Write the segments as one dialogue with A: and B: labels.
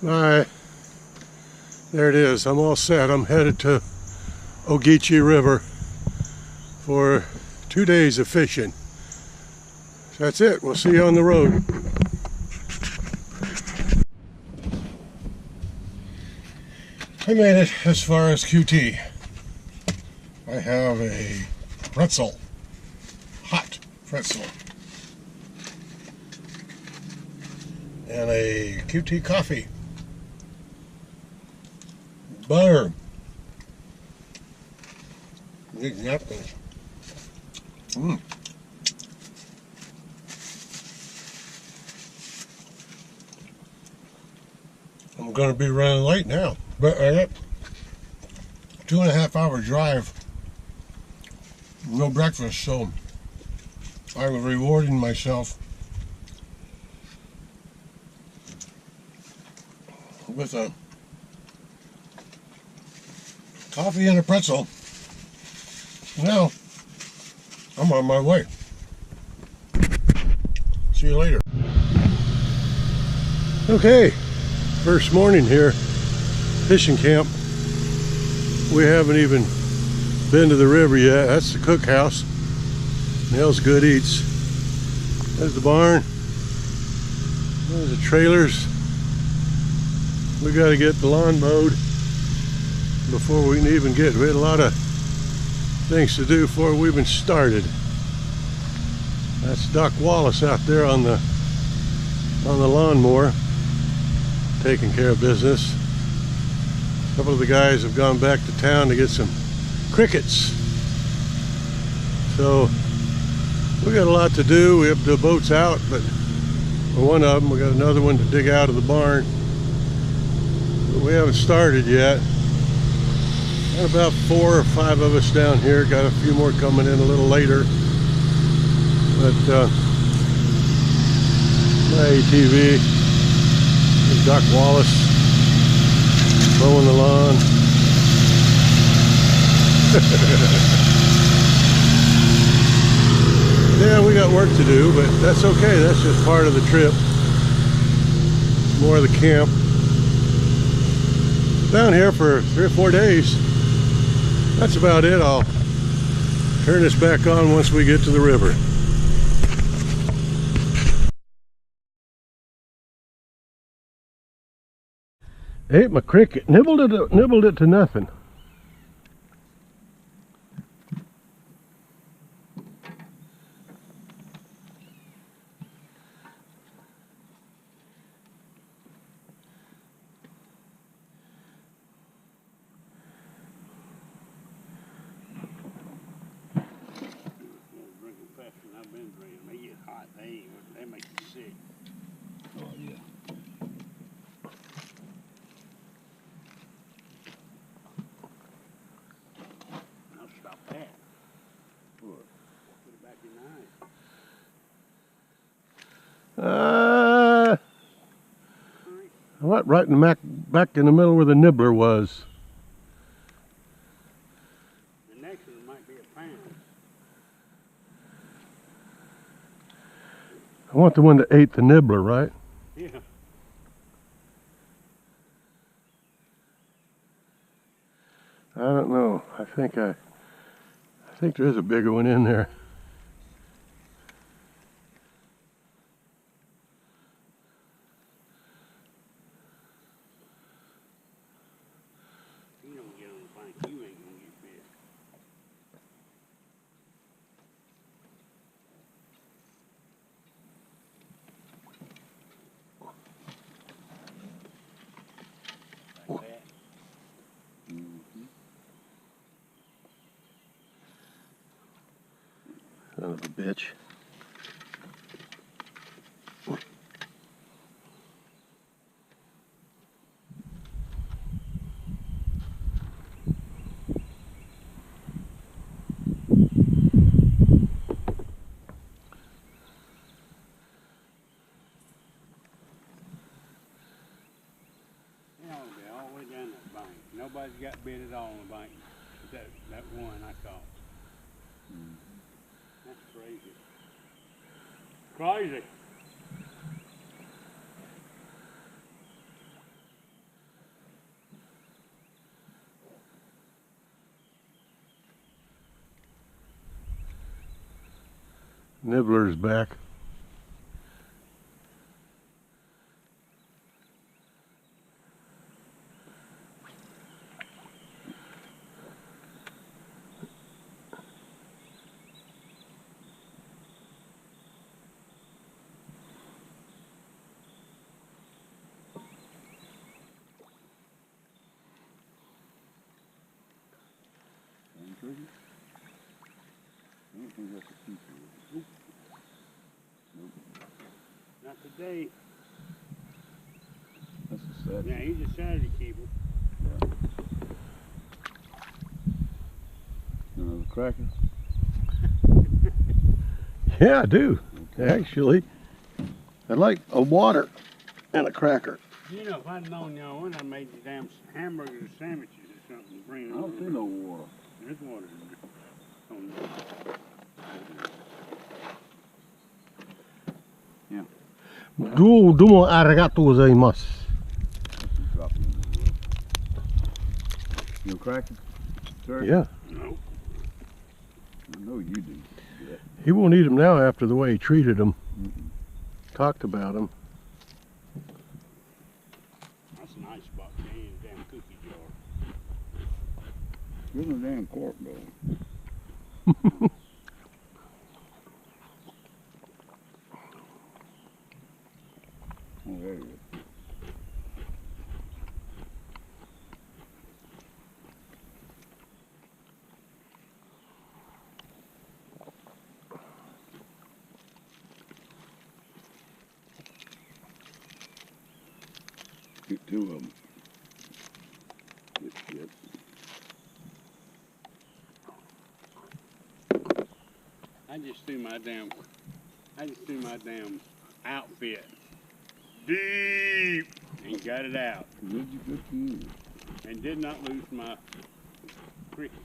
A: Alright, there it is. I'm all set. I'm headed to Ogeechee River for 2 days of fishing. So that's it. We'll see you on the road. I made it as far as QT. I have a pretzel, hot pretzel, and a QT coffee, butter, big napkins. I'm going to be running late now, but I got 2.5 hour drive, no breakfast, so I was rewarding myself with a coffee and a pretzel. Now I'm on my way. See you later. Okay, first morning here, fishing camp. We haven't even been to the river yet. That's the cookhouse. Nell's Good Eats. There's the barn. There's the trailers. We got to get the lawn mowed before we can even get. We had a lot of things to do before we even started. That's Doc Wallace out there on the lawnmower, taking care of business. A couple of the guys have gone back to town to get some crickets. So we got a lot to do. We have the boats out, but for one of them, we got another one to dig out of the barn. But we haven't started yet. Got about 4 or 5 of us down here. Got a few more coming in a little later. But my ATV is Doc Wallace mowing the lawn. Yeah, we got work to do, but that's okay. That's just part of the trip. More of the camp. Down here for 3 or 4 days. That's about it. I'll turn this back on once we get to the river. Ate my cricket, nibbled it to nothing.
B: Drinking faster than I've been drinking. They get hot. They make you sick. Oh yeah. Stop that. Put it back in the eye.
A: What? Right in the back in the middle where the nibbler was.
B: The next one might be a pound.
A: I want the one that ate the nibbler, right?
B: Yeah.
A: I don't know. I think there is a bigger one in there.
B: You don't get on the bank, you ain't gonna get bit. Like that.
A: Son of a bitch.
B: All the way down that bank. Nobody's got bit at all on the bank. That one I caught. That's crazy. Crazy.
A: Nibbler's back.
C: I don't think that's a keeper. Nope.
B: Not today.
C: That's a set.
B: Yeah, he's a Saturday keeper.
C: Another cracker?
A: Yeah, I do.
C: Okay.
A: Actually, I'd like a water and a cracker.
B: You know, if I'd known y'all when I made the damn hamburgers or sandwiches or something, to bring
C: I
B: them.
C: don't see no water.
B: There's water in there.
A: Domo arigato gozaimasu.
C: Drop it in the wood. You a cracker? Turkey?
A: Yeah,
B: No.
C: I know you do. Yeah.
A: he won't eat them now after the way he treated them.
C: Mm-mm.
A: Talked about them.
B: That's a nice spot to be in a damn cookie jar.
C: Give him a damn cork, though. Oh, there you go. Get two of them. Good shit.
B: I just threw my damn outfit deep and got it out
C: Good for you.
B: and did not lose my cricket.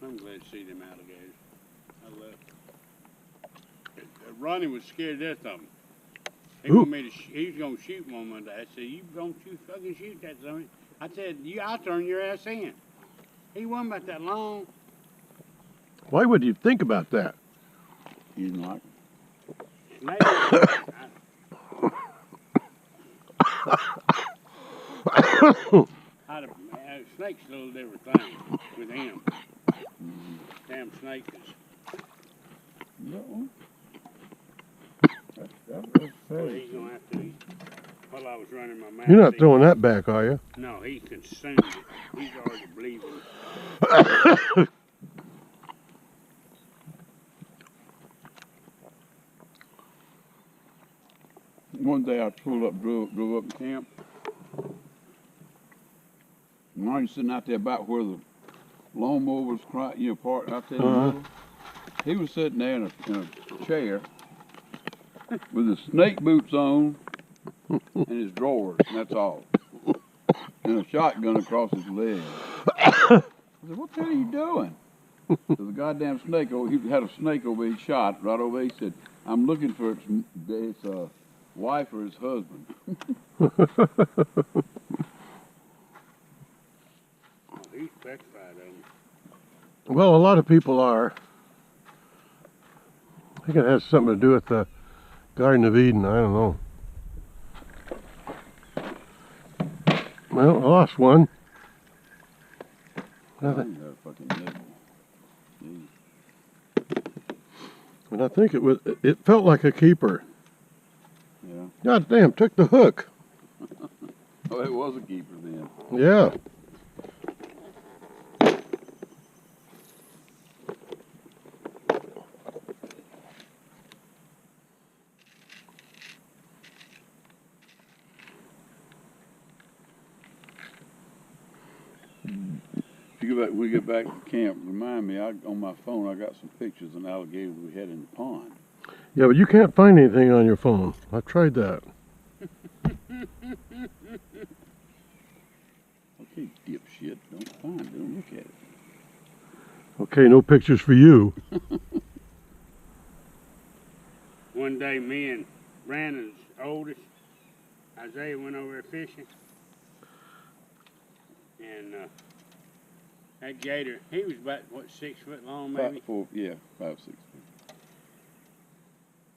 B: I'm glad to see them alligators. I love it. Ronnie was scared to death of them. He
A: Ooh.
B: wanted me to he was gonna shoot one day. I said, "You don't fucking shoot that something." I said, I'll turn your ass in." He wasn't about that long.
A: Why would you think about that?
C: You didn't like
B: Maybe snake's a little different thing with him. Damn snake is.
C: no. That's
B: Well,
C: fair.
B: he's gonna have to. While I was running my mouth.
A: You're not throwing that back, are you?
B: No, he consumed it. He's already bleeding.
C: One day I drove up in camp. And I was sitting out there about where the lawnmower was parked out there in the middle. He was sitting there in a chair with his snake boots on and his drawers, and that's all. And a shotgun across his leg. I said, "What the hell are you doing?" So the goddamn snake, he had a snake over his shot right over there. He said, "I'm looking for its wife or his husband."
B: Oh, he's petrified of him.
A: Well, a lot of people are. I think it has something to do with the Garden of Eden. I don't know. Well, I lost one.
C: That fucking nibble. Jeez.
A: And I think it felt like a keeper.
C: Yeah.
A: God damn, took the hook.
C: Oh, it was a keeper then.
A: Yeah.
C: When we get back to camp, remind me, on my phone I got some pictures of an alligator we had in the pond.
A: Yeah, but you can't find anything on your phone. I tried that.
C: Okay, dipshit, don't find it, don't look at it.
A: Okay, no pictures for you.
B: One day, me and Brandon's oldest, Isaiah, went over there fishing. And that gator, he was about, what, 6 foot long maybe?
C: 5, 6 feet.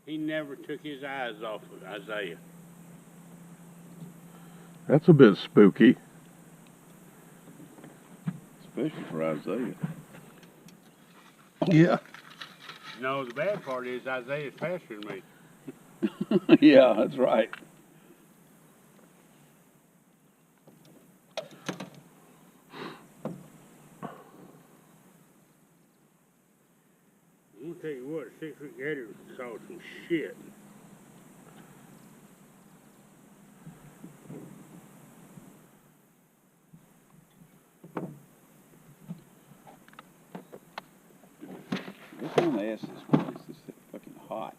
B: He never took his eyes off of Isaiah.
A: That's a bit spooky.
C: Especially for Isaiah.
A: Yeah.
B: No, the bad part is Isaiah's faster than me.
C: Yeah, that's right.
B: I'm gonna tell you what, 6 foot gator saw some shit.
C: Let's unass this place. It's fucking hot.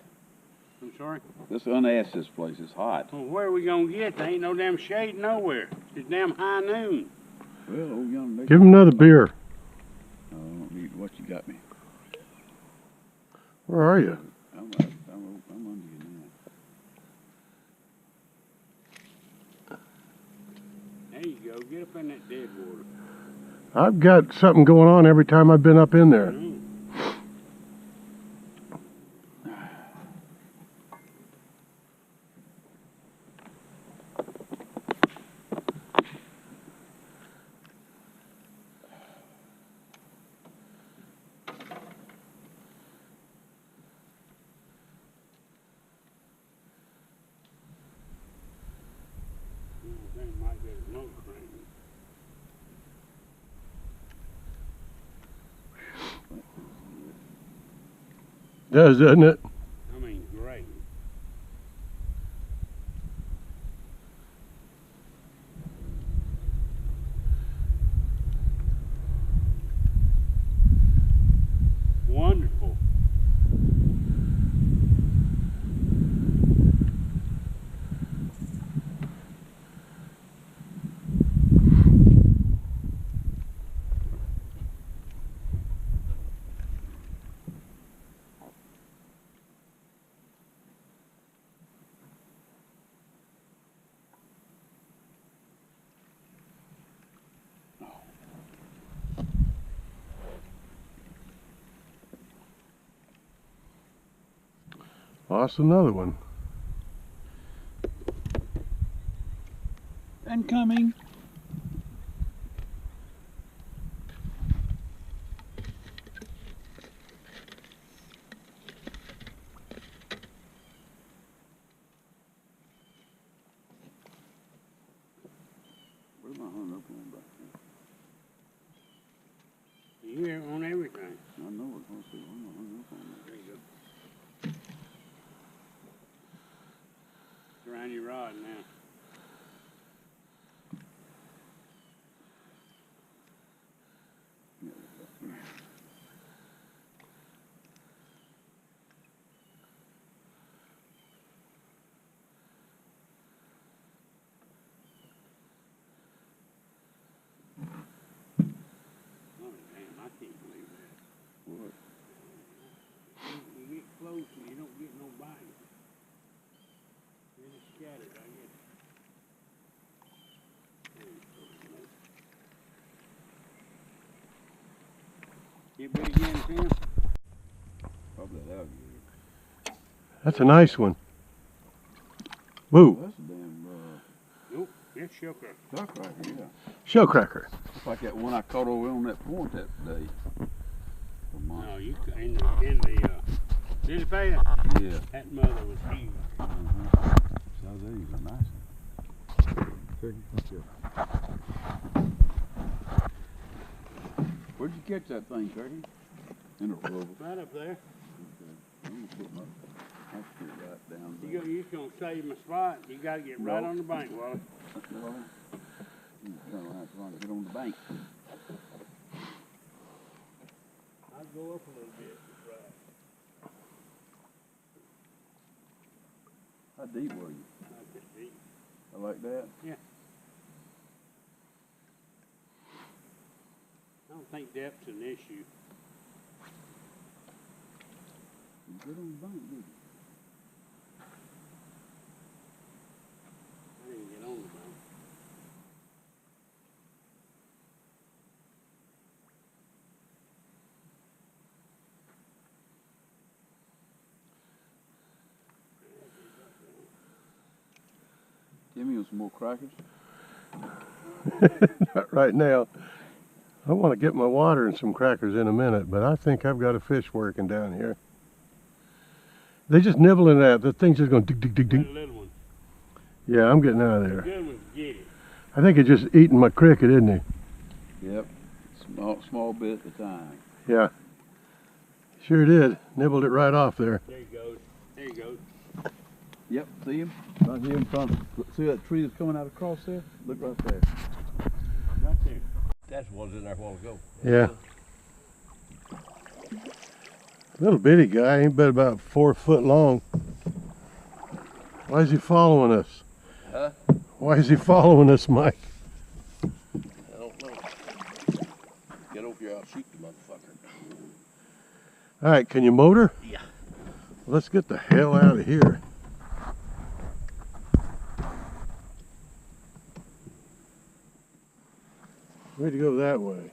B: I'm sorry?
C: Let's unass this place. It's hot.
B: Well, where are we gonna get? There ain't no damn shade nowhere. It's damn high noon.
C: Well, old young lady.
A: Give him another beer.
C: I don't need what you got me.
A: Where are you?
C: I'm under you now.
B: There you go. Get up in that dead water.
A: I've got something going on every time I've been up in there.
B: Might get a smoke ring.
A: Does, doesn't it?
B: I mean, great. Wonderful.
A: Lost another one.
C: Incoming. What am I hung up on back there?
B: You're on everything.
C: I know it. Let's see. What am I hung up on?
B: There you go. It's around your rod now. Oh, damn, I can't believe that.
C: What?
B: You get close and you don't get no bite. They're just scattered, I guess. Get bit again, Tim?
C: Probably that alligator.
A: That's a nice one. Woo.
C: That's a damn
B: Nope, it's sugar.
C: duck right here. Yeah.
A: Shellcracker.
C: It's like that one I caught over on that point that day.
B: No, you in the lily pad,
C: Yeah.
B: that mother was huge.
C: So there you go, nice one. Where'd you catch that thing, Turkey? In a rubber.
B: Right up there.
C: Okay. I'm gonna put it right down there.
B: You just gonna save my spot. You gotta get right
C: No.
B: on the bank, Wally.
C: Well, I'm turn around trying to get on the bank.
B: I'll go up a little bit. Right.
C: How deep were you?
B: Not that deep.
C: I like that.
B: I don't think depth's an issue.
C: You get on the bank, did you?
B: I didn't get on the bank.
C: Give me some more crackers.
A: Not right now. I want to get my water and some crackers in a minute, but I think I've got a fish working down here. They just nibbling at the thing's just going dig, dig, dig, dig.
B: That little one.
A: Yeah, I'm getting out of there.
B: Good one, get it.
A: I think it's just eating my cricket, isn't he?
C: Yep. Small bit at a time.
A: Yeah. Sure did. Nibbled it right off there.
B: There he goes. There he goes.
C: Yep, see him? Right here in front. See that tree that's coming out across there? Look right there.
B: Right there.
D: That's what was in there a while ago.
A: Yeah. Little bitty guy, ain't but about 4 foot long. Why is he following us?
D: Huh?
A: Why is he following us, Mike?
D: I don't know. Get over here, I'll shoot the motherfucker.
A: All right, can you motor?
D: Yeah.
A: Let's get the hell out of here. Way to go that way.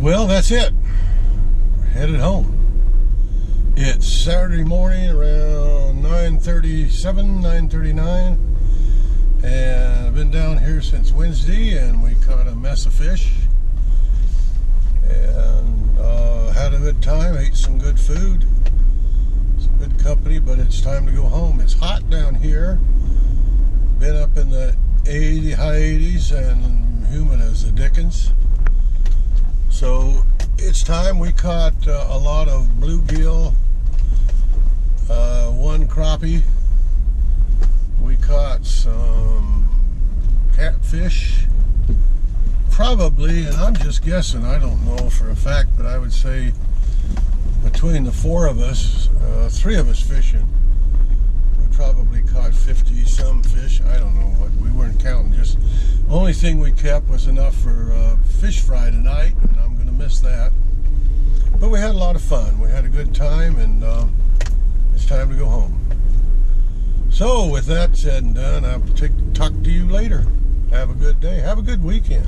A: Well, that's it. We're headed home. It's Saturday morning around 9:37, 9:39, and I've been down here since Wednesday, and we caught a mess of fish, and had a good time, ate some good food, some good company, but it's time to go home. It's hot down here, been up in the high 80s and humid as the dickens. So it's time. We caught a lot of bluegill, one crappie. We caught some catfish, probably, and I'm just guessing, I don't know for a fact, but I would say between the 4 of us, 3 of us fishing, we probably caught 50 some fish. I don't know what, we weren't counting. Just only thing we kept was enough for fish fry tonight, and I'm gonna miss that. But we had a lot of fun. We had a good time, and it's time to go home. So with that said and done, I'll talk to you later. Have a good day. Have a good weekend.